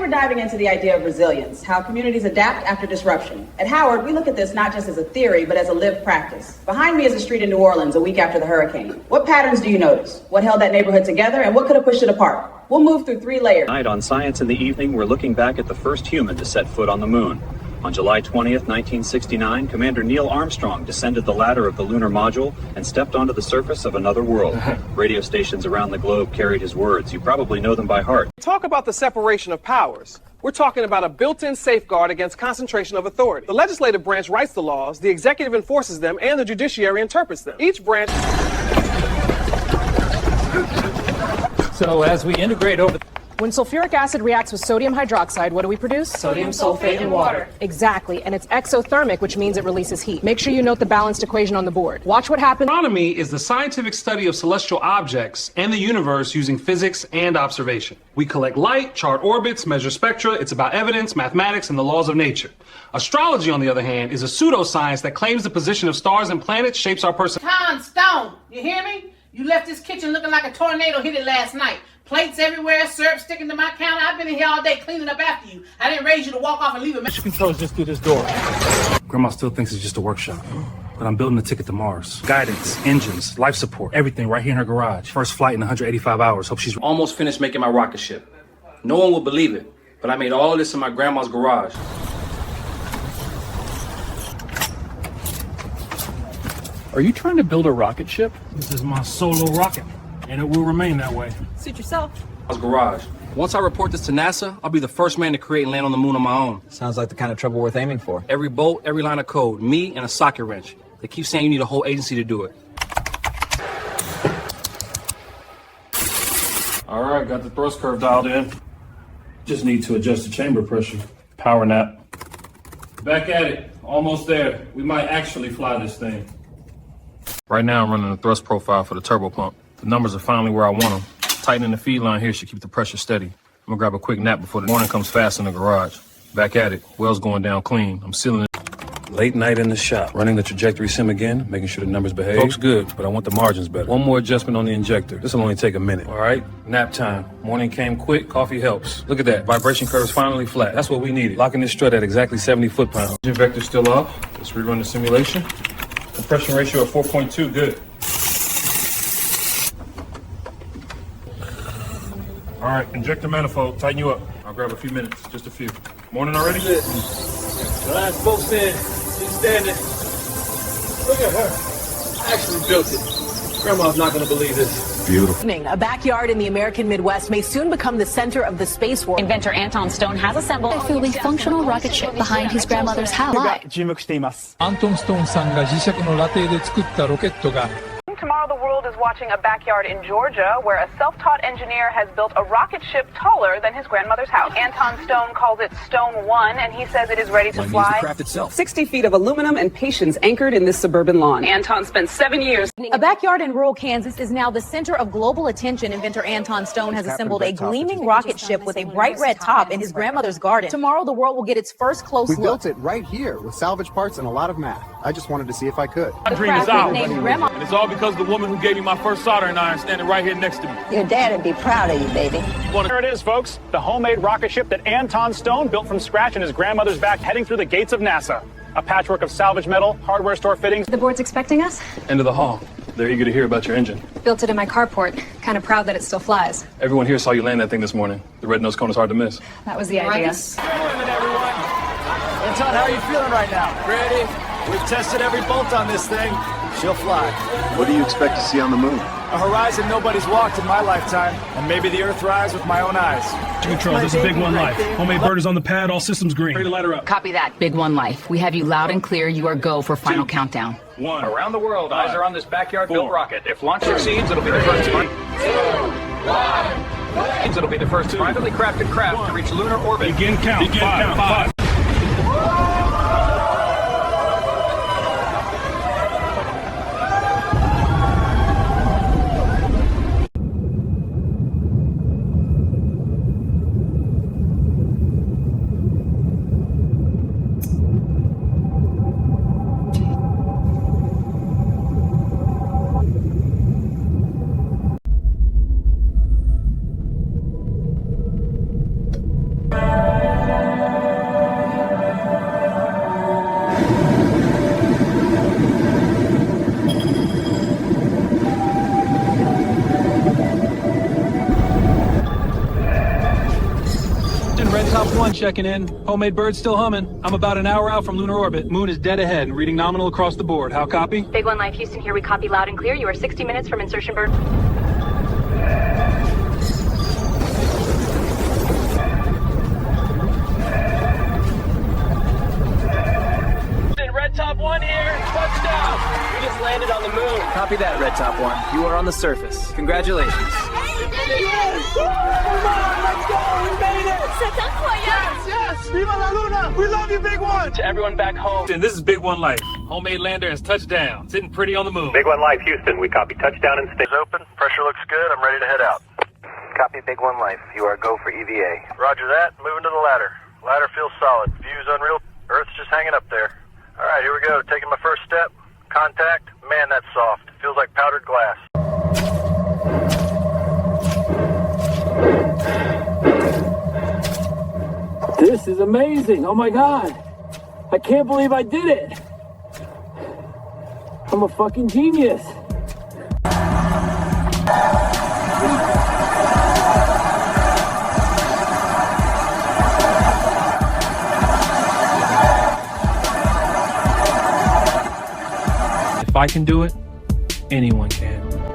we're diving into the idea of resilience, how communities adapt after disruption. At Howard, we look at this not just as a theory, but as a lived practice. Behind me is a street in New Orleans a week after the hurricane. What patterns do you notice? What held that neighborhood together, and what could have pushed it apart? We'll move through 3 layers. Tonight on Science in the Evening, we're looking back at the first human to set foot on the moon. On July 20th, 1969, Commander Neil Armstrong descended the ladder of the lunar module and stepped onto the surface of another world. Radio stations around the globe carried his words. You probably know them by heart. Talk about the separation of powers. We're talking about a built-in safeguard against concentration of authority. The legislative branch writes the laws, the executive enforces them, and the judiciary interprets them. Each branch... So as we integrate over... When sulfuric acid reacts with sodium hydroxide, what do we produce? Sodium sulfate and water. Exactly, and it's exothermic, which means it releases heat. Make sure you note the balanced equation on the board. Watch what happens. Astronomy is the scientific study of celestial objects and the universe using physics and observation. We collect light, chart orbits, measure spectra. It's about evidence, mathematics, and the laws of nature. Astrology, on the other hand, is a pseudoscience that claims the position of stars and planets shapes our personality. Tom Stone, you hear me? You left this kitchen looking like a tornado hit it last night. Plates everywhere, syrup sticking to my counter. I've been in here all day cleaning up after you. I didn't raise you to walk off and leave a mess. Controls just through this door. Grandma still thinks it's just a workshop, but I'm building a ticket to Mars. Guidance, engines, life support, everything right here in her garage. First flight in 185 hours. Hope she's almost finished making my rocket ship. No one will believe it, but I made all of this in my grandma's garage. Are you trying to build a rocket ship? This is my solo rocket, and it will remain that way. Suit yourself. Garage. Once I report this to NASA, I'll be the first man to create and land on the moon on my own. Sounds like the kind of trouble worth aiming for. Every bolt, every line of code, me and a socket wrench. They keep saying you need a whole agency to do it. All right, got the thrust curve dialed in. Just need to adjust the chamber pressure. Power nap. Back at it. Almost there. We might actually fly this thing. Right now, I'm running the thrust profile for the turbo pump. The numbers are finally where I want them. Tightening the feed line here should keep the pressure steady. I'm gonna grab a quick nap before the morning comes fast in the garage. Back at it. Well's going down clean. I'm sealing it. Late night in the shop. Running the trajectory sim again, making sure the numbers behave. Looks good, but I want the margins better. One more adjustment on the injector. This'll only take a minute. All right, nap time. Morning came quick, coffee helps. Look at that. Vibration curve's finally flat. That's what we needed. Locking this strut at exactly 70 foot-pounds. Engine vector's still off. Let's rerun the simulation. Compression ratio of 4.2, good. All right, injector manifold, tighten you up. I'll grab a few minutes, just a few. Morning already? The last boat's in. She's standing. Look at her. I actually built it. Grandma's not gonna believe this. Beautiful. A backyard in the American Midwest may soon become the center of the space war. Inventor Anton Stone has assembled a fully functional rocket ship behind his grandmother's house. アントン・ストーンさんが自作のラテで作ったロケットが Tomorrow the world is watching a backyard in Georgia where a self-taught engineer has built a rocket ship taller than his grandmother's house. Anton Stone calls it Stone 1 and he says it is ready to fly. 60 feet of aluminum and patience anchored in this suburban lawn. Anton spent 7 years. A backyard in rural Kansas is now the center of global attention. Inventor Anton Stone has assembled a gleaming rocket ship with a bright red top in his grandmother's garden. Tomorrow the world will get its first close look. We built it right here with salvage parts and a lot of math. I just wanted to see if I could. My dream is out. And it's all because the woman who gave me my first soldering iron standing right here next to me. Your dad would be proud of you, baby. There it is, folks. The homemade rocket ship that Anton Stone built from scratch in his grandmother's back, heading through the gates of NASA. A patchwork of salvage metal, hardware store fittings. The board's expecting us? End of the hall. They're eager to hear about your engine. Built it in my carport. Kind of proud that it still flies. Everyone here saw you land that thing this morning. The red nose cone is hard to miss. That was the idea. Good morning, everyone. Anton, how are you feeling right now? Ready? We've tested every bolt on this thing. She'll fly. What do you expect to see on the moon? A horizon nobody's walked in my lifetime, and maybe the Earth rise with my own eyes. Control, this is Big One Life. Homemade bird is on the pad, all systems green. Ready to light her up. Copy that. Big One Life. We have you loud and clear. You are go for final countdown. 1. Around the world, eyes are on this backyard-built rocket. If launch succeeds, it'll be the first 2, 1. It'll be the first privately crafted craft to reach lunar orbit. Begin count. Begin count. 5. 1 checking in. Homemade bird still humming. I'm about an hour out from lunar orbit. Moon is dead ahead and reading nominal across the board. How copy? Big One Life Houston here. We copy loud and clear. You are 60 minutes from insertion bird. Red Top 1 here. Touchdown. We just landed on the moon. Copy that, Red Top 1. You are on the surface. Congratulations. Yes! Come on, let's go! We made it! Yes! Viva la Luna! We love you, Big One! To everyone back home. And this is Big One Life. Homemade lander has touchdown. Sitting pretty on the moon. Big One Life, Houston. We copy touchdown and stage open. Pressure looks good. I'm ready to head out. Copy Big One Life. You are go for EVA. Roger that. Moving to the ladder. Ladder feels solid. View's unreal. Earth's just hanging up there. All right, here we go. Taking my first step. Contact. Man, that's soft. Feels like powdered glass. This is amazing. Oh my God. I can't believe I did it. I'm a fucking genius. If I can do it, anyone can.